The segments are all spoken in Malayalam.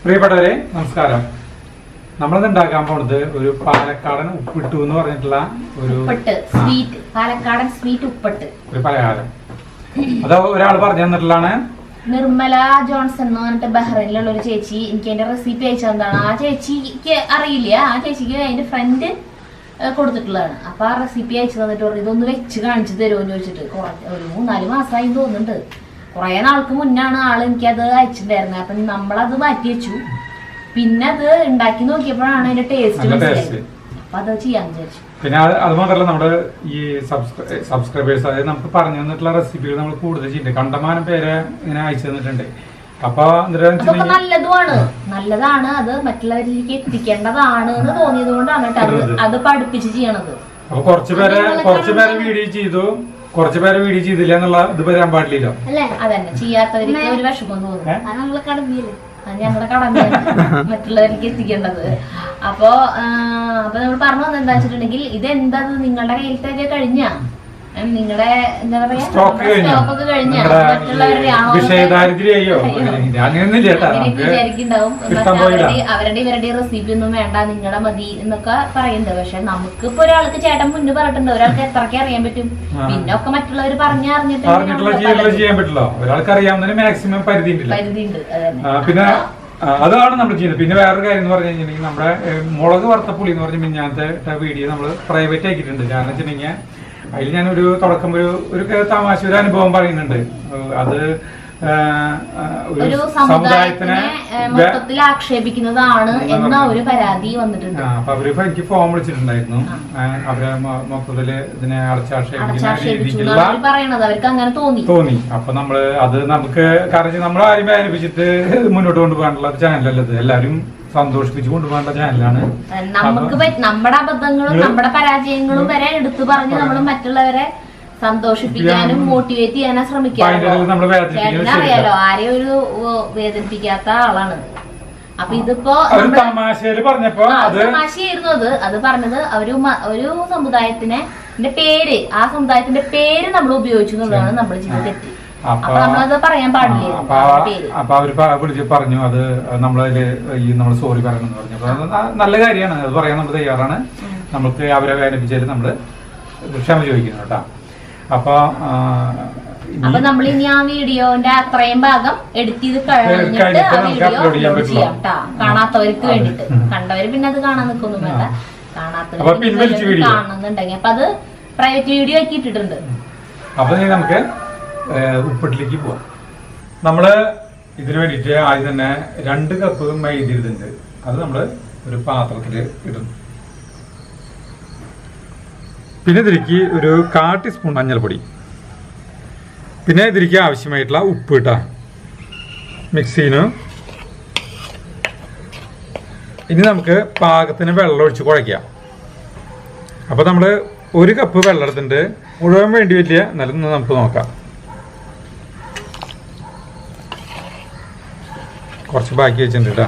പ്രിയപ്പെട്ടവരെ നമസ്കാരം. നമ്മളിത് ഉണ്ടാക്കാൻ പോണത് ഒരു പാലക്കാടൻ ഉപ്പിട്ടു എന്ന് പറഞ്ഞിട്ടുള്ള ഒരു പാലക്കാടൻ സ്വീറ്റ് ഉപ്പിട്ട് ഒരു പലഹാരം. അത് ഒരാൾ പറഞ്ഞു തന്നിട്ടുള്ളതാണ്. നിർമ്മല ജോൺസൺ എന്ന് പറഞ്ഞിട്ട് ബഹ്റൈനിലുള്ള ഒരു ചേച്ചി എനിക്ക് അതിന്റെ റെസിപ്പി അയച്ചു തന്നതാണ്. ആ ചേച്ചിക്ക് അറിയില്ല, ആ ചേച്ചിക്ക് അതിന്റെ ഫ്രണ്ട് കൊടുത്തിട്ടുള്ളതാണ്. അപ്പൊ ആ റെസിപ്പി അയച്ചു തന്നിട്ട് പറഞ്ഞു ഇതൊന്ന് വെച്ച് കാണിച്ചു തരുമോന്ന് ചോദിച്ചിട്ട് ഒരു 3-4 മാസമായി തോന്നുന്നുണ്ട്. കുറെ നാൾക്ക് മുന്നാണ് ആള് എനിക്കത് അയച്ചിട്ടുണ്ടായിരുന്നത്. അപ്പൊ നമ്മളത് മാറ്റി വെച്ചു. പിന്നെ അത് ഉണ്ടാക്കി നോക്കിയപ്പോഴാണ് അതിന്റെ ടേസ്റ്റ് മനസ്സിലായത്. അപ്പൊ അത് ചെയ്യാന്ന് വിചാരിച്ചു. പിന്നെ അത് മാത്രമല്ല നമ്മുടെ ഈ സബ്സ്ക്രൈബേഴ്സ്, അതായത് നമുക്ക് പറഞ്ഞു തന്നിട്ടുള്ള റെസിപ്പികൾ നമ്മൾ കൂടുതൽ ചെയ്യുന്നുണ്ട്. കണ്ടമാനം പേരെ ഇങ്ങനെ അയച്ചു തന്നിട്ടുണ്ട്. അപ്പൊ നല്ലതാണ്, അത് മറ്റുള്ളവരിലേക്ക് എത്തിക്കേണ്ടതാണ് എന്ന് തോന്നിയത് കൊണ്ടാണ് അത് പഠിപ്പിച്ച് ചെയ്യണത്. അപ്പൊ കുറച്ചുപേരെ വീഡിയോ ചെയ്തു, കുറച്ചുപേരെ വീഡിയോ ചെയ്തില്ല എന്നുള്ള ഇത് വരാൻ പാടില്ലല്ലോ അല്ലേ? അതന്നെ, ചെയ്യാത്തവർക്ക് ഒരു വിഷമം തോന്നുന്നു. ഞങ്ങളുടെ കടമയാണ് മറ്റുള്ളവർക്ക് എത്തിക്കേണ്ടത്. അപ്പൊ നമ്മൾ പറഞ്ഞു വന്നത് എന്താ വെച്ചിട്ടുണ്ടെങ്കിൽ ഇതെന്താ നിങ്ങളുടെ കയ്യിലത്തെ കഴിഞ്ഞ നിങ്ങളുടെ എന്താ പറയാ സ്റ്റോക്കൊക്കെ കഴിഞ്ഞ വിചാരിക്കുന്നുണ്ടാവും. അവരുടെ ഇവരുടെ റെസിപ്പി ഒന്നും വേണ്ട, നിങ്ങളുടെ മതി എന്നൊക്കെ പറയുന്നുണ്ട്. പക്ഷെ നമുക്കിപ്പോ ഒരാൾക്ക് ചേട്ടൻ മുന്നേ പറഞ്ഞിട്ടുണ്ട്, ഒരാൾക്ക് എത്രയ്ക്ക് അറിയാൻ പറ്റും. പിന്നെ ഒക്കെ മറ്റുള്ളവർ പറഞ്ഞറിഞ്ഞിട്ട് ചെയ്യാൻ പറ്റില്ല. ഒരാൾക്ക് അറിയാവുന്നതിന് മാക്സിമം പരിധിയുണ്ട്. പിന്നെ അതാണ് നമ്മൾ ചെയ്യുന്നത്. പിന്നെ വേറൊരു കാര്യം എന്ന് പറഞ്ഞു കഴിഞ്ഞിട്ടുണ്ടെങ്കിൽ നമ്മുടെ മുളക് വറുത്തപ്പുളി എന്ന് പറഞ്ഞ മിഞ്ഞാത്തെ വീഡിയോ നമ്മൾ പ്രൈവറ്റ് ആക്കിയിട്ടുണ്ട്. കാരണം വെച്ചിട്ടുണ്ടെങ്കിൽ അതിൽ ഞാനൊരു തുടക്കം ഒരു തമാശ ഒരു അനുഭവം പറയുന്നുണ്ട്. അത് ഒരു സമുദായത്തിനെ മൊത്തത്തിൽ ആക്ഷേപിക്കുന്നതാണ് എന്ന ഒരു പരാതി വന്നിട്ടുണ്ട്. അപ്പൊ അവര് എനിക്ക് ഫോൺ വിളിച്ചിട്ടുണ്ടായിരുന്നു. അവരെ മൊത്തത്തില് ഇതിനെ പറയണത് അവർക്ക് അങ്ങനെ തോന്നി. അപ്പൊ നമ്മള് അത് നമുക്ക് കാരണം നമ്മൾ ആരും വേദനിപ്പിച്ചിട്ട് മുന്നോട്ട് കൊണ്ടുപോകാനുള്ള ചാനലല്ല ഇത്. എല്ലാരും സന്തോഷിപ്പിച്ചു കൊണ്ടുപോകേണ്ട ചാനലാണ്. നമുക്ക് നമ്മുടെ അബദ്ധങ്ങളും നമ്മുടെ പരാജയങ്ങളും വരെ എടുത്തു പറഞ്ഞ് നമ്മൾ മറ്റുള്ളവരെ സന്തോഷിപ്പിക്കാനും മോട്ടിവേറ്റ് ചെയ്യാനും ശ്രമിക്കാറുണ്ട്. അറിയാലോ, ആരെയും ഒരു വേദനിപ്പിക്കാത്ത ആളാണ്. അപ്പൊ ഇതിപ്പോ തമാശയായിരുന്നു അത് പറഞ്ഞത് ഒരു സമുദായത്തിന്റെ പേര്, ആ സമുദായത്തിന്റെ പേര് നമ്മൾ ഉപയോഗിച്ചു എന്നുള്ളതാണ് നമ്മൾ ചെയ്ത തെറ്റ്. അപ്പൊ നമ്മളത് പറയാൻ പാടില്ല. അപ്പൊ അവര് വിളിച്ച് പറഞ്ഞു അത് നമ്മൾ സോറി പറയണമെന്ന് പറഞ്ഞു. അപ്പൊ നല്ല കാര്യമാണ്, അത് പറയാൻ നമ്മൾ തയ്യാറാണ്. നമുക്ക് അവരെ വേദനിപ്പിച്ചാൽ നമ്മള് ക്ഷമ ചോദിക്കുന്നു കേട്ടോ. അപ്പൊ നമ്മൾ ഇനി ആ വീഡിയോന്റെ അത്രയും ഭാഗം എഡിറ്റ് ചെയ്ത് കഴിഞ്ഞിട്ട് ആ വീഡിയോ ചെയ്യാം കേട്ടോ, കാണാത്തവർക്ക് വേണ്ടിട്ട്. കണ്ടവര് പിന്നെ അത് കാണാൻ നിൽക്കൊന്നും വേണ്ട, കാണാത്തവര് കാണുന്നുണ്ടെങ്കിൽ അപ്പൊ അത് പ്രൈവറ്റ് വീഡിയോ ആക്കി ഇട്ടിട്ടുണ്ട്. അപ്പൊ നമുക്ക് ഉപ്പിട്ടിലേക്ക് പോവാം. നമ്മള് ഇതിനു വേണ്ടിട്ട് ആദ്യം തന്നെ 2 കപ്പ് മൈദ ഇടുന്നുണ്ട്. അത് നമ്മള് ഒരു പാത്രത്തില് ഇടുന്നു. പിന്നെ ഇതിലേക്ക് ഒരു 1/4 ടീസ്പൂൺ മഞ്ഞൾപ്പൊടി, പിന്നെ ഇതിലേക്ക് ആവശ്യമായിട്ടുള്ള ഉപ്പ് ഇട്ടാ മിക്സിന്. ഇനി നമുക്ക് പാകത്തിന് വെള്ളം ഒഴിച്ച് കുഴയ്ക്കാം. അപ്പൊ നമ്മള് 1 കപ്പ് വെള്ളം എടുത്തിട്ടുണ്ട്. മുഴുവൻ വേണ്ടി വരില്ല, എന്നാലും നമുക്ക് നോക്കാം. കുറച്ച് ബാക്കി വെച്ചിട്ടുണ്ട് കേട്ടോ.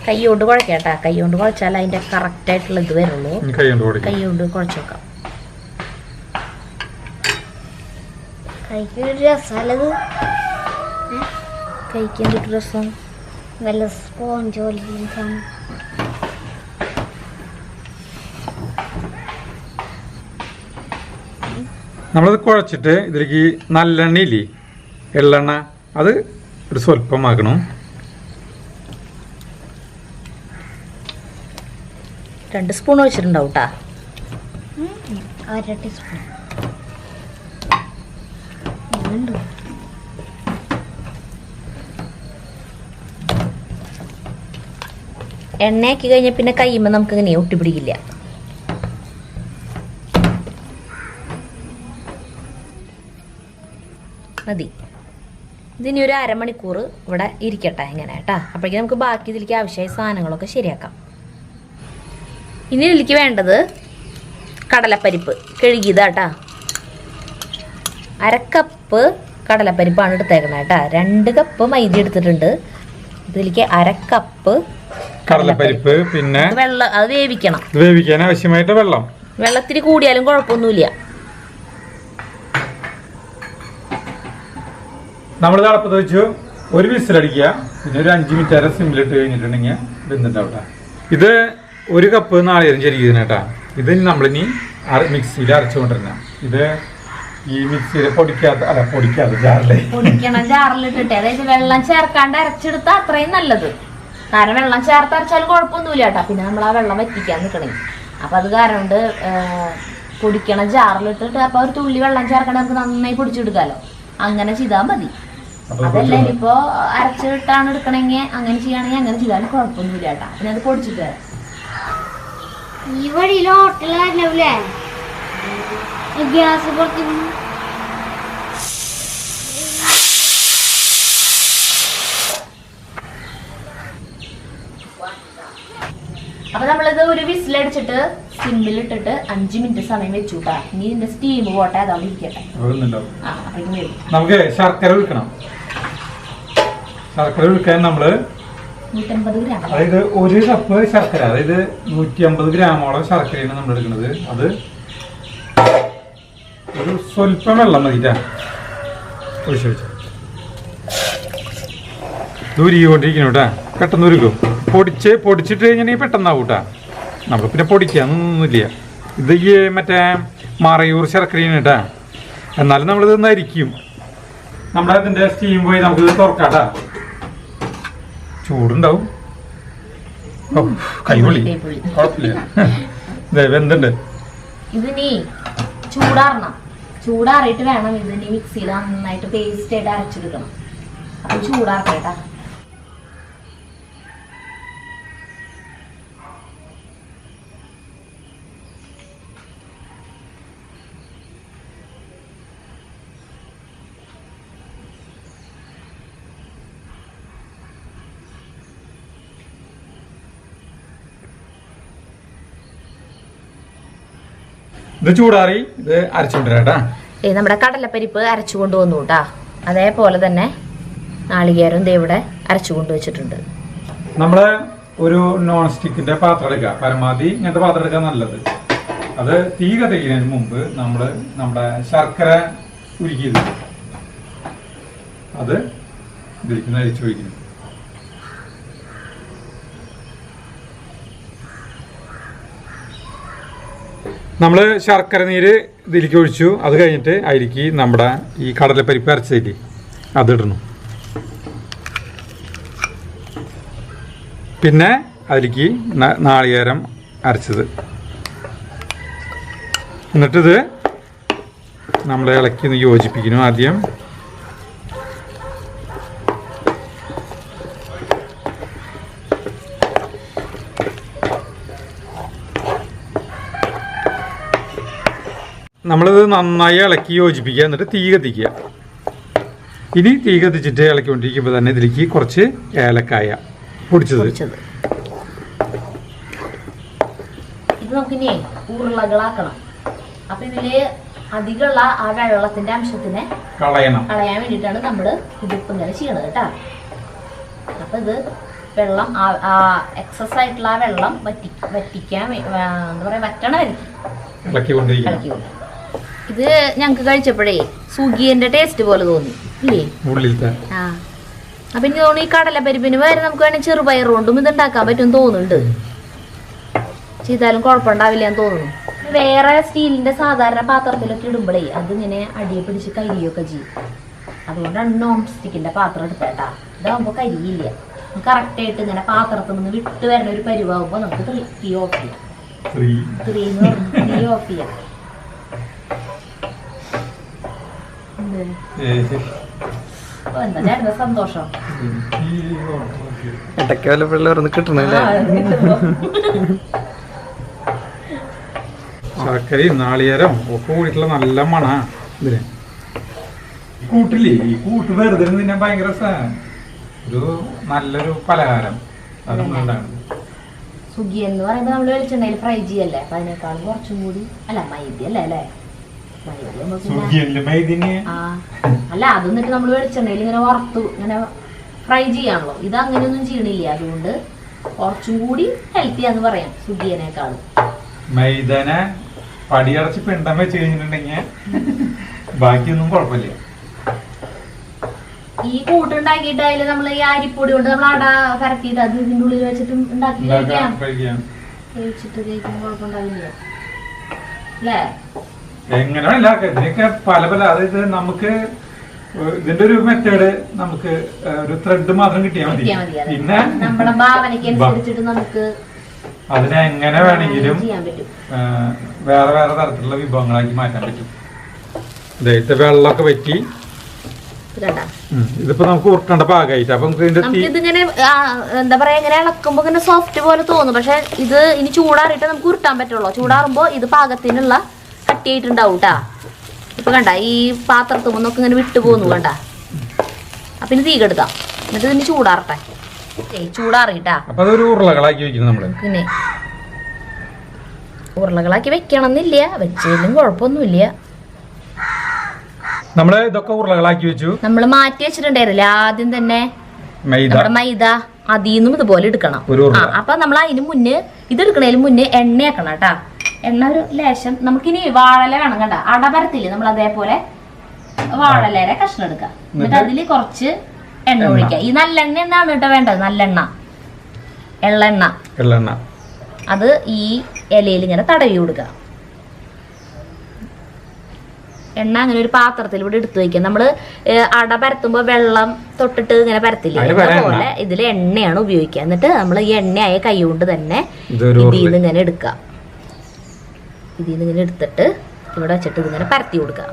കൈകൊണ്ട് കുഴക്കാട്ടാ, കൈകൊണ്ട് കുഴച്ചാൽ അതിന്റെ കറക്റ്റ് ആയിട്ടുള്ള ഇത് വരുള്ളൂ. കൈകൊണ്ട് കുഴച്ച് നോക്കാം. കഴിക്കൊരു രസമല്ലത്, കഴിക്കാൻ കിട്ടും രസം, നല്ല സ്പോഞ്ച്. നമ്മളത് കുഴച്ചിട്ട് ഇതിലേക്ക് നല്ലെണ്ണ ഇല്ലേ, എള്ളെണ്ണ, അത് ഒരു സ്വല്പമാക്കണം. 2 സ്പൂൺ ഒഴിച്ചിട്ടുണ്ടാവും കേട്ടാ. 1/2 ടീസ്പൂൺ. എണ്ണയാക്കി കഴിഞ്ഞാൽ പിന്നെ കയ്യുമ്പോൾ നമുക്ക് ഇങ്ങനെ ഒട്ടിപ്പിടിക്കില്ല. മതി. ഇതിനി ഒരു അരമണിക്കൂർ ഇവിടെ ഇരിക്കട്ടെ ഇങ്ങനെ കേട്ടാ. അപ്പോഴേക്കും നമുക്ക് ബാക്കി ഇതിലേക്ക് ആവശ്യമായ സാധനങ്ങളൊക്കെ ശരിയാക്കാം. ഇനി ഇതിലേക്ക് വേണ്ടത് കടലപ്പരിപ്പ് കഴുകിയതാട്ടാ. 1/2 കപ്പ് കടലപ്പരിപ്പാണ് എടുത്തേക്കണേ കേട്ടാ. 2 കപ്പ് മൈദ എടുത്തിട്ടുണ്ട്. ഇതിലേക്ക് 1/2 കപ്പ് കടലപ്പരിപ്പ്, പിന്നെ വെള്ളം, അത് വേവിക്കണം. വേവിക്കാൻ ആവശ്യമായിട്ട് വെള്ളം. വെള്ളത്തിന് കൂടിയാലും കുഴപ്പമൊന്നുമില്ല. നമ്മൾ തിളപ്പത്ത് വെച്ചു ഒരു വിസിലടിക്കുക, പിന്നെ ഒരു 5 മിനിറ്റ് വരെ സിമ്മിലിട്ട് കഴിഞ്ഞിട്ടുണ്ടെങ്കിൽ വെന്തിട്ടാവട്ടെ. ഇത് 1 കപ്പ് നാളികേരം ചെരിക്കുന്നേട്ടാ. ഇത് നമ്മളിനി മിക്സിയിൽ അരച്ചുകൊണ്ടിരുന്ന ഇത് ഈ മിക്സിയിൽ പൊടിക്കാതെ ജാറിലിട്ടിട്ട്, അതായത് വെള്ളം ചേർക്കാണ്ട് അരച്ചെടുത്ത അത്രയും നല്ലത്. കാരണം വെള്ളം ചേർത്ത് അരച്ചാലും കുഴപ്പമൊന്നുമില്ല കേട്ടാ. പിന്നെ നമ്മൾ ആ വെള്ളം വറ്റിക്കാൻ നിൽക്കണേ. അപ്പൊ അത് കാരണം കൊണ്ട് പൊടിക്കണ ജാറിലിട്ടിട്ട് അപ്പൊ ഒരു തുള്ളി വെള്ളം ചേർക്കണേ നമുക്ക് നന്നായി പൊടിച്ചെടുക്കാലോ. അങ്ങനെ ചെയ്താൽ മതി. അതല്ല ഇനിയിപ്പോ അരച്ചിട്ടാണ് എടുക്കണമെങ്കിൽ അങ്ങനെ ചെയ്യുകയാണെങ്കിൽ അങ്ങനെ ചെയ്താലും കുഴപ്പമൊന്നുമില്ല കേട്ടാ. പിന്നെ അത് പൊടിച്ചിട്ട് തരാം. ഈ വഴിയിൽ ഹോട്ടലല്ലേ ഗ്യാസ് പുറത്ത്. അപ്പൊ നമ്മളിത് ഒരു വിസിലടിച്ചിട്ട് സിമ്മിലിട്ടിട്ട് 5 മിനിറ്റ് സമയം വെച്ചുട്ടാ. ഇനി ഇതിന്റെ സ്റ്റീം പോട്ടെ, അതവിടെ ഇരിക്കട്ടെ. നമുക്ക് ശർക്കര ഒഴിക്കണം. ശർക്കര ഒഴിക്കാൻ നമ്മള് 150 ഗ്രാം, അതായത് 1 കപ്പ് ശർക്കര, അതായത് 150 ഗ്രാമോളം ശർക്കരയാണ് നമ്മൾ എടുക്കുന്നത്. അത് ഒരു സ്വല്പം വെള്ളം മതിട്ടാ ഒഴിച്ചു വെച്ചു. ഉരുകൊണ്ടിരിക്കണം കേട്ടാ, പെട്ടെന്ന് ഉരുക്കും. പൊടിച്ചിട്ട് കഴിഞ്ഞിട്ടുണ്ടെങ്കിൽ പെട്ടെന്നാവും കേട്ടാ. നമ്മൾ പിന്നെ പൊടിക്കാന്നൊന്നുമില്ല. ഇത് ഈ മറ്റേ മറയൂർ ശർക്കരയാണ് കേട്ടാ. എന്നാലും നമ്മളിത് നരിക്കും. നമ്മുടെ ഇതിന്റെ സ്റ്റീം പോയി നമുക്കിത് തുറക്കാട്ടാ. ചൂടുണ്ടാവും. കൈപൊളി കുഴപ്പമില്ല. വെന്തുണ്ട്. ഇതിനി ചൂടാറണം. ചൂടാറിയിട്ട് വേണം ഇതിന് മിക്സിയിൽ നന്നായിട്ട് പേസ്റ്റ് ആയിട്ട് അരച്ചെടുക്കണം. അപ്പൊ ചൂടാറേട്ടാ. ഇത് ചൂടാറി ഇത് അരച്ചുകൊണ്ടിരാട്ടാ. നമ്മുടെ കടലപ്പരിപ്പ് അരച്ചു കൊണ്ടുവന്നു കേട്ടാ. അതേപോലെ തന്നെ നാളികേരം ഇവിടെ അരച്ചു കൊണ്ടുവച്ചിട്ടുണ്ട്. നമ്മള് ഒരു നോൺ സ്റ്റിക്കിന്റെ പാത്രം എടുക്കുക. പരമാവധി ഇങ്ങനത്തെ പാത്രം എടുക്കാൻ നല്ലത്. അത് തീ കത്തിക്കുന്നതിന് മുമ്പ് നമ്മുടെ ശർക്കര ഉരുക്കിയത് അത് ഇതിലേക്ക് അരിച്ചു ഒഴിക്കുന്നു. നമ്മൾ ശർക്കര നീര് ഇതിലേക്ക് ഒഴിച്ചു. അത് കഴിഞ്ഞിട്ട് അതിലേക്ക് നമ്മുടെ ഈ കടലപ്പരിപ്പ് അരച്ചതില്ലേ അതിടണം. പിന്നെ അതിലേക്ക് നാളികേരം അരച്ചത്. എന്നിട്ടിത് നമ്മൾ ഇളക്കി യോജിപ്പിക്കുന്നു. ആദ്യം നമ്മളിത് നന്നായി ഇളക്കി യോജിപ്പിക്കുക. എന്നിട്ട് തീ കത്തിക്കുക. ഇനി തീ കത്തിച്ചിട്ട് ഇളക്കിക്കൊണ്ടിരിക്കുമ്പോൾ തന്നെ ഇതിലേക്ക് കുറച്ച് ഏലക്കായ പൊടിച്ചത്. ഇത് നമുക്കിനി ഉരുളകളാക്കണം. അപ്പൊ ഇതില് അധികമുള്ള ആ വെള്ളത്തിന്റെ അംശത്തിനെ കളയാൻ വേണ്ടിയിട്ടാണ് നമ്മള് ഇതിപ്പോ ഇങ്ങനെ ചെയ്യണത് കേട്ടാ. അപ്പൊ ഇത് വെള്ളം എക്സസ് ആയിട്ടുള്ള ആ വെള്ളം വറ്റിക്കാൻ എന്താ പറയാ, വറ്റണ ഇളക്കിക്കൊണ്ട്. ഇത് ഞങ്ങക്ക് കഴിച്ചപ്പോഴേ സുഗിയന്റെ ടേസ്റ്റ് പോലെ തോന്നി ഇല്ലേ? ആ, അപ്പൊ എനിക്ക് തോന്നുന്നു ഈ കടലപ്പരിപ്പിന് വരെ നമുക്ക് വേണമെങ്കിൽ ചെറുപയർ കൊണ്ടും ഇത് ഉണ്ടാക്കാൻ പറ്റും തോന്നുന്നുണ്ട്. ചെയ്താലും കുഴപ്പമുണ്ടാവില്ല എന്ന് തോന്നുന്നു. വേറെ സ്റ്റീലിന്റെ സാധാരണ പാത്രത്തിലൊക്കെ ഇടുമ്പോഴേ അതിങ്ങനെ അടിയെ പിടിച്ച് കരിയൊക്കെ ചെയ്യും. അതുകൊണ്ടാണ് നോൺ സ്റ്റിക്കിന്റെ പാത്രം എടുത്തേട്ടാ. ഇതാകുമ്പോ കരിയില്ല. കറക്റ്റ് ആയിട്ട് ഇങ്ങനെ പാത്രത്തിൽ നിന്ന് വിട്ട് വരുന്ന ഒരു പരിവാകുമ്പോ നമുക്ക് തീ ഓഫ് ചെയ്യാം. തീ ഓഫ് ചെയ്യാം. എന്താ ചേട്ടന്റെ സന്തോഷം? ശർക്കരയും നാളികേരം ഒക്കെ കൂടിയിട്ടുള്ള നല്ല മണ ഇതിന്. കൂട്ടില്ലേ, ഈ കൂട്ട് വെറുതെ തിന്നാൻ ഭയങ്കര ഒരു നല്ലൊരു പലഹാരം. സുഗി എന്ന് പറയുമ്പോ നമ്മള് വെളിച്ചെണ്ണയിൽ ഫ്രൈ ചെയ്യല്ലേ. അപ്പൊ അതിനേക്കാളും കുറച്ചും കൂടി അല്ല മൈദ അല്ലേ അല്ലേ അല്ല അത് എന്നിട്ട് നമ്മള് വെളിച്ചെണ്ണയിൽ ഇങ്ങനെ വറുത്തു ഇങ്ങനെ ഫ്രൈ ചെയ്യാണല്ലോ. ഇത് അങ്ങനെയൊന്നും ചെയ്യണില്ല. അതുകൊണ്ട് കുറച്ചും കൂടി ഹെൽത്തിയാന്ന് പറയാം സുഗിയനേക്കാളും. മൈദനെ പടിയടച്ച് പിണ്ടം വെച്ച് കഴിഞ്ഞിട്ടുണ്ടെങ്കിൽ ബാക്കിയൊന്നും കുഴപ്പമില്ല. ഈ കൂട്ടുണ്ടാക്കിയിട്ട് അതില് നമ്മൾ ഈ അരിപ്പൊടി കൊണ്ട് നമ്മൾ അട പരത്തിയിട്ട് അത് ഇതിന്റെ ഉള്ളിൽ വെച്ചിട്ട് ഉണ്ടാക്കി കഴിച്ചിട്ട് കഴിക്കുമ്പോൾ കുഴപ്പമുണ്ടാവില്ല അല്ലേ? എങ്ങനെയല്ല ഇതിനൊക്കെ പല പല, അതായത് നമുക്ക് ഇതിന്റെ ഒരു മെത്തേഡ് നമുക്ക് ഒരു ത്രെഡ് മാത്രം കിട്ടിയാൽ മതി. പിന്നെ നമ്മുടെ ഭാവനയ്ക്ക് അനുസരിച്ചിട്ട് നമുക്ക് അതിനെ എങ്ങനെ വേണമെങ്കിലും വേറെ വേറെ തരത്തിലുള്ള വിഭവങ്ങളാക്കി മാറ്റാൻ പറ്റും. ഇതേത്തെ വെള്ളമൊക്കെ പറ്റി ഇതിപ്പോ നമുക്ക് ഉരുട്ടേണ്ട പാകമായിട്ട് അപ്പൊ നമുക്ക് ഇതിങ്ങനെ എന്താ പറയാ, ഇങ്ങനെ ഇളക്കുമ്പോ ഇങ്ങനെ സോഫ്റ്റ് പോലെ തോന്നും. പക്ഷെ ഇത് ഇനി ചൂടാറിയിട്ട് നമുക്ക് ഉരുട്ടാൻ പറ്റുള്ളൂ. ചൂടാറുമ്പോ ഇത് പാകത്തിനുള്ള കട്ടിയായിട്ടുണ്ടാവും കേട്ടാ. ഇപ്പൊ കണ്ട ഈ പാത്രത്തിൽ നിന്നൊക്കെ ഇങ്ങനെ വിട്ടു പോന്നു കണ്ട. അപ്പൊ ഇനി തീ കെടുത്താം, എന്നിട്ട് ഇതിന് ചൂടാറട്ടെ. ചൂടാറിട്ടാ ഉരുളകളാക്കി വെക്കുന്നു നമ്മള്. പിന്നെ ഉരുളകളാക്കി വെക്കണമെന്നില്ല, വെച്ചാലും കുഴപ്പമൊന്നുമില്ല. നമ്മള് ഇതൊക്കെ ഉരുളകളാക്കി വെച്ചു. നമ്മള് മാറ്റി വെച്ചിട്ടുണ്ടായിരുന്നില്ല ആദ്യം തന്നെ നമ്മുടെ മൈദ, അതിന്നും ഇതുപോലെ എടുക്കണം. അപ്പൊ നമ്മൾ അതിന് മുന്നേ ഇത് എടുക്കണതിന് മുന്നേ എണ്ണയാക്കണം കേട്ടാ. എണ്ണ ഒരു ലേശം നമുക്കിനി വാഴല വേണം കണ്ട. അടപരത്തില്ലേ നമ്മൾ അതേപോലെ വാഴലേരെ കഷ്ണം എടുക്കാം. എന്നിട്ട് അതില് കുറച്ച് എണ്ണ ഒഴിക്കാം. ഈ നല്ലെണ്ണ എന്നാണ് കേട്ടോ വേണ്ടത്, നല്ലെണ്ണ, എള്ളെണ്ണ. അത് ഈ ഇലയിൽ ഇങ്ങനെ തടവി കൊടുക്കുക. എണ്ണ അങ്ങനെ ഒരു പാത്രത്തിൽ ഇവിടെ എടുത്തു വയ്ക്കുക. നമ്മള് അട പരത്തുമ്പോ വെള്ളം തൊട്ടിട്ട് ഇങ്ങനെ പരത്തില്ലേ, അതുപോലെ ഇതിൽ എണ്ണയാണ് ഉപയോഗിക്കുക. എന്നിട്ട് നമ്മൾ ഈ എണ്ണയായ കൈ കൊണ്ട് തന്നെ ഇതിന്ന് ഇങ്ങനെ എടുക്കുക. ഇതിന്ന് ഇങ്ങനെ എടുത്തിട്ട് ഇവിടെ വെച്ചിട്ട് ഇതിങ്ങനെ പരത്തി കൊടുക്കുക.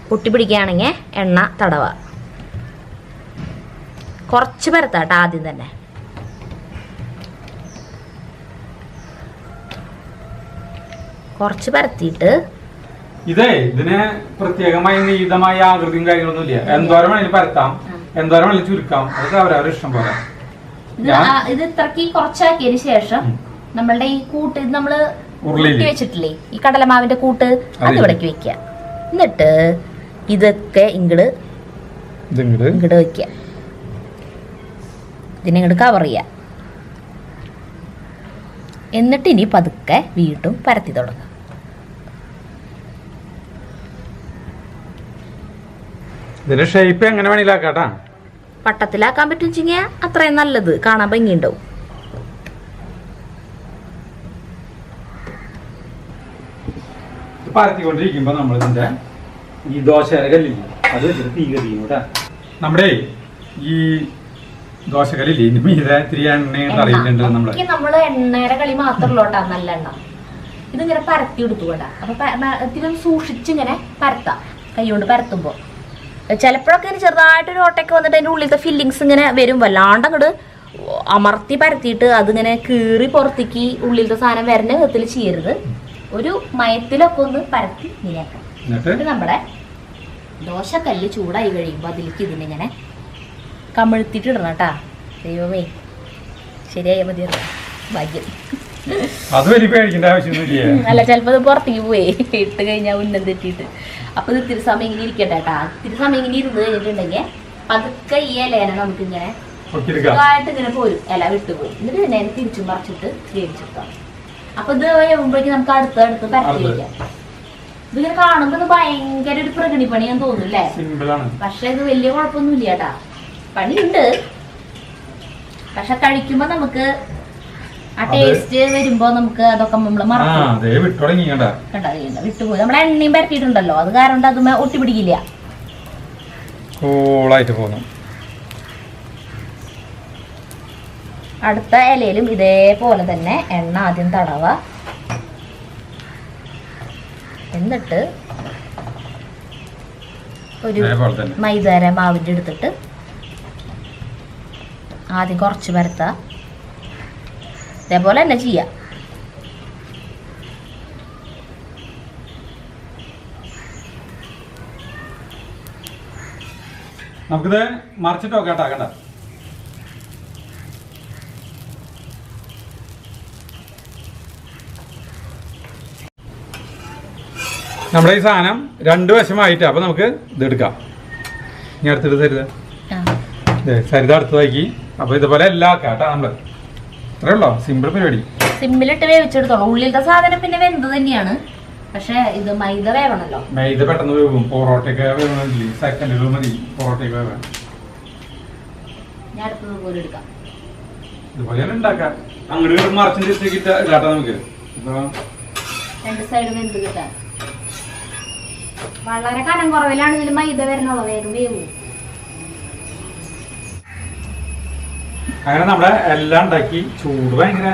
പൊട്ടിപ്പിടിക്കുകയാണെങ്കിൽ എണ്ണ തടവ. കുറച്ച് പരത്താട്ടോ ആദ്യം തന്നെ. കുറച്ച് പരത്തിയിട്ട് ഇതിന് പ്രത്യേകമായി നീതമായ ആകൃതിയും കാര്യങ്ങളൊന്നും ഇല്ല. എന്തോരം വേണമെങ്കിലും പരത്താം, എന്തോരം വേണമെങ്കിലും ചുരുക്കാം. അതൊക്കെ അവരവരുടെ ഇഷ്ടം പോലെ. ഇത് ഇത്രക്ക് കുറച്ചാക്കിയതിന് ശേഷം നമ്മളുടെ ഈ കൂട്ട് ഇത് നമ്മള് ഉരുട്ടി വെച്ചിട്ടില്ലേ, ഈ കടലമാവിന്റെ കൂട്ട്, അത് ഇവിടേക്ക് വെക്കുക. എന്നിട്ട് ഇതൊക്കെ ഇങ്ങട് വെക്കുക. ഇതിനെ കവർ ചെയ്യുക. എന്നിട്ട് ഇനി പതുക്കെ വീണ്ടും പരത്തി തുടങ്ങുക. ഇതിന്റെ ഷേപ്പ് എങ്ങനെ വേണമെങ്കിലാക്കാട്ടാ. പട്ടത്തിലാക്കാൻ പറ്റുവെച്ചെങ്കിൽ അത്രയും നല്ലത്, കാണാൻ ഭംഗിയുണ്ടാവും. പരത്തിക്കൊണ്ടിരിക്കുമ്പോ നമ്മളിതിന്റെ ഈ ദോശയുടെ കല്ലില്ലേ അത് വെച്ചിട്ട് തീ കത്തിക്കും കേട്ടാ. നമ്മുടെ ഈ ദോശക്കല്ലില്ലേ ഇതിന് മീതെ ഇത്തിരി എണ്ണ തടയിട്ടുണ്ട്. നമ്മള് എണ്ണയുടെ കളി മാത്രമല്ലോട്ടാ നല്ല എണ്ണ. ഇതിങ്ങനെ പരത്തി എടുത്തുകൊണ്ടാ. അപ്പൊ ഇത്തിരി സൂക്ഷിച്ചിങ്ങനെ പരത്താം കൈ കൊണ്ട് പരത്തുമ്പോ. ചിലപ്പോഴൊക്കെ ചെറുതായിട്ടൊരു ഓട്ടയ്ക്ക് വന്നിട്ട് അതിന്റെ ഉള്ളിലത്തെ ഫില്ലിങ്സ് ഇങ്ങനെ വരും. വല്ലാണ്ട് അങ്ങോട്ട് അമർത്തി പരത്തിയിട്ട് അതിങ്ങനെ കീറി പുറത്തേക്ക് ഉള്ളിലത്തെ സാധനം വരണ വിധത്തിൽ ചെയ്യരുത്. ഒരു മയത്തിലൊക്കെ ഒന്ന് പരത്തി ഇങ്ങനെയാക്കാം. എന്നിട്ട് നമ്മുടെ ദോശക്കല്ല് ചൂടായി കഴിയുമ്പോൾ അതിലേക്ക് ഇതിനിങ്ങനെ കമിഴ്ത്തിട്ട് ഇടണം കേട്ടാ. ദൈവമേ ശരിയായ മതി ഭാഗ്യം. അല്ല ചിലപ്പോ ഇത് പുറത്തേക്ക് പോയി ഇട്ട് കഴിഞ്ഞാൽ ഉന്നം തെറ്റിയിട്ട്. അപ്പൊ ഇത് ഇത്തിരി സമയം ഇങ്ങനെ ഇരിക്കട്ടെ കേട്ടാ. ഇത്തിരി സമയം ഇങ്ങനെ ഇരുന്ന് കഴിഞ്ഞിട്ടുണ്ടെങ്കിൽ പതുക്കെ ഈ ഇലേന നമുക്ക് ഇങ്ങനെ ചെറുതായിട്ട് ഇങ്ങനെ പോരും, ഇല വിട്ടുപോയി. എന്നിട്ട് പിന്നെ തിരിച്ചും പറിച്ചിട്ട് വേവിച്ചെടുക്കാം. അപ്പൊ ഇത് കഴിയുമ്പോഴേക്കും നമുക്ക് അടുത്ത് പരത്തി വയ്ക്കാം. ഇതിങ്ങനെ കാണുമ്പോ ഇത് ഭയങ്കര ഒരു പ്രകൃതി പണിയാന്ന് തോന്നുന്നില്ലേ? പക്ഷെ ഇത് വലിയ കുഴപ്പമൊന്നുമില്ല കേട്ടാ. പണിയുണ്ട്, പക്ഷെ കഴിക്കുമ്പോ നമുക്ക് ആ ടേസ്റ്റ് വരുമ്പോ നമുക്ക് അതൊക്കെ നമ്മള് മറക്കും. വിട്ടുപോയി. നമ്മളെ എണ്ണയും പരത്തിയിട്ടുണ്ടല്ലോ, അത് കാരണം അത് ഒട്ടിപ്പിടിക്കില്ല. അടുത്ത ഇലയിലും ഇതേപോലെ തന്നെ എണ്ണ ആദ്യം തടവ. എന്നിട്ട് ഒരു മൈദാര മാവിൻ്റെ എടുത്തിട്ട് ആദ്യം കുറച്ച് പരത്ത. ഇതേപോലെ തന്നെ ചെയ്യാം. നമുക്കിത് മറിച്ചിട്ട് നോക്കാം കണ്ട. നമ്മുടെ ഈ സാധനം രണ്ടു വശമായിട്ട്. അപ്പൊ നമുക്ക് ഇത് എടുക്കാം. ഇനി അടുത്തിട്ട് സരിത അടുത്തതാക്കി. അപ്പൊ ഇതുപോലെ എല്ലാം ആക്കാം കേട്ടാ. നമ്മള് ഇത്രേ ഉള്ളോ, സിമ്പിൾ പരിപാടി. സിമ്മിലിട്ട് വേവിച്ചെടുത്തോളൂ. ഉള്ളിലത്തെ സാധനം പിന്നെ വെന്ത് തന്നെയാണ്. പക്ഷെ ഇത് മൈദ വേവണല്ലോ. മൈദ പെട്ടെന്ന് വേവും. പൊറോട്ടയൊക്കെ വേവണമെങ്കിൽ സെക്കൻഡുകൾ മതി പൊറോട്ടയൊക്കെ വേവാൻ. ഞാൻ അടുത്തത് പോലെ എടുക്കാം. ഇതുപോലെയാണ് ഉണ്ടാക്കാം. അങ്ങോട്ട് മറച്ചും തിരിച്ചിട്ട് ഇതാട്ടാ നമുക്ക്. രണ്ട് സൈഡും വെന്ത് കിട്ടാൻ. വളരെ കനം കുറവിലാണ് ഇതിൽ മൈദ വരണുള്ളത്. വേഗം വേവും. അങ്ങനെ നമ്മളെ എല്ലാം ഉണ്ടാക്കി. ചൂട് ഭയങ്കര.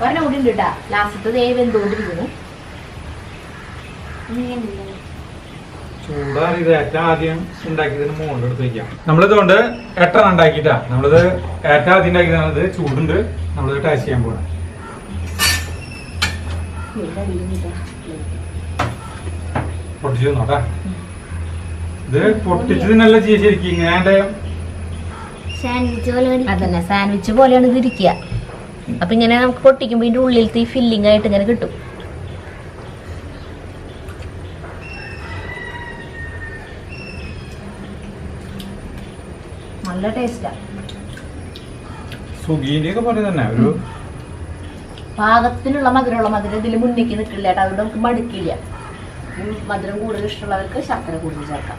ഒരെണ്ണം കൂടി ഉണ്ട് കേട്ടാ. ലാസ്റ്റത്തെ ദേ വെന്തുകൊണ്ടിരിക്കുന്നു. ചൂടാണ് ഇത്. ഏറ്റവും ആദ്യം ഉണ്ടാക്കിയതിന് മുകളിൽ എടുത്ത് വയ്ക്കാം. നമ്മളിതുകൊണ്ട് 8 ഉണ്ടാക്കിട്ടാ. നമ്മളിത് ഏറ്റവും ആദ്യം ഉണ്ടാക്കിയതാണ്. ഇത് ചൂടുണ്ട്. നമ്മളിത് ടേസ്റ്റ് ചെയ്യാൻ പോകണം. പൊട്ടിച്ചു നോട്ടാ. ഇത് പൊട്ടിച്ചതിനല്ല ചെയ്യാ ശരിക്കും. ഇങ്ങനെ അതന്നെ സാൻഡ്വിച്ച് പോലെയാണ് ഇത് ഇരിക്കുക. അപ്പൊ ഇങ്ങനെ നമുക്ക് പൊട്ടിക്കുമ്പോ ഇതിന്റെ ഉള്ളിലത്തെ ഈ ഫില്ലിംഗ് ആയിട്ട് ഇങ്ങനെ കിട്ടും. നല്ല ടേസ്റ്റാ. സുഗീനിയൊക്കെ പോലെ തന്നെ ഒരു പാകത്തിനുള്ള മധുരം ഇതിൽ മുന്നേക്ക് നിൽക്കില്ല കേട്ടോ. അതുകൊണ്ട് നമുക്ക് മടുക്കില്ല. മധുരം കൂടുതൽ ഇഷ്ടമുള്ളവർക്ക് ശർക്കര കൂടുതൽ ചേർക്കാം.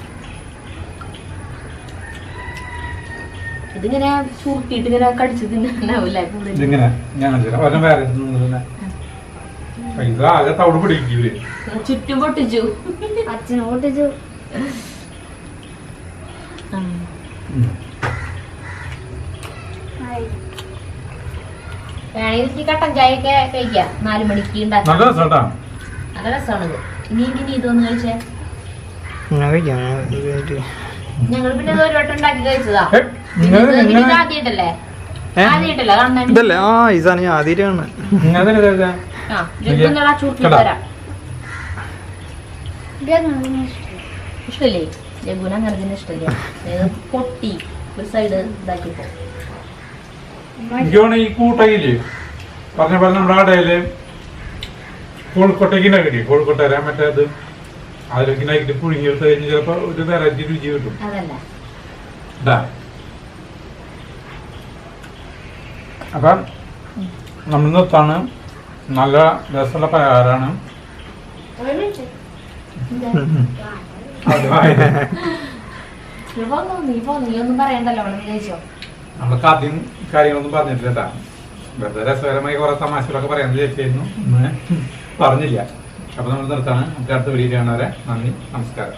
ഇതിങ്ങനെ ചുരുട്ടിയിട്ട് ഇങ്ങനെ കടിച്ചു തിന്നാവില്ലേ ഇതിങ്ങനെ ഞാൻ വേറെ ഇത് ആകെ തവിട് പിടിക്കൂലേ. ചുറ്റും പൊട്ടിച്ചു. അച്ഛനും പൊട്ടിച്ചു. വേണമെങ്കിൽ കട്ടൻ ചായ ഒക്കെ കഴിക്കാം. 4 മണിക്ക് ഉണ്ടാക്കാം. നല്ല രസമാട്ടാ. നല്ല രസമാണിത്. ഇനി ഇതൊന്ന് കഴിച്ചേ. ഞങ്ങൾ പിന്നെ ഒരു വട്ടം ഉണ്ടാക്കി കഴിച്ചതാ. ആദ്യമായിട്ടല്ലേ കാണാൻ. ഇതല്ലേ ആ ഈ സാധനം ഞാൻ ആദ്യമായിട്ടാണ്. ഇഷ്ടല്ലേ ലഘുന? അങ്ങനെ തന്നെ ഇഷ്ടല്ലേ? പൊട്ടി ഒരു സൈഡ് ഇതാക്കിപ്പോ. എനിക്കാണ് ഈ കൂട്ടയില് പറഞ്ഞ പോലെ നമ്മുടെ ആടയില് കോഴിക്കോട്ടേക്ക് ഉണ്ടാക്കി. കോഴിക്കോട്ട വരാൻ മറ്റേത് അതിലേക്ക് ഉണ്ടാക്കിട്ട് പുഴുങ്ങിയെടുത്ത് കഴിഞ്ഞ് ചിലപ്പോ ഒരു വെറൈറ്റി രുചി കിട്ടും. അപ്പം നമ്മൾ നിർത്താണ്. നല്ല രസമുള്ള പലഹാരമാണ്. നമ്മൾക്ക് ആദ്യം കാര്യങ്ങളൊന്നും പറഞ്ഞിട്ടില്ല കേട്ടാ. വെറുതെ രസകരമായി കുറെ തമാശകളൊക്കെ പറയാൻ വിചാരിച്ചായിരുന്നു. പറഞ്ഞില്ല. അപ്പൊ നമ്മൾ നിർത്താണ്. നമുക്ക് അടുത്ത വീഡിയോ കാണുന്നവരെ നന്ദി, നമസ്കാരം.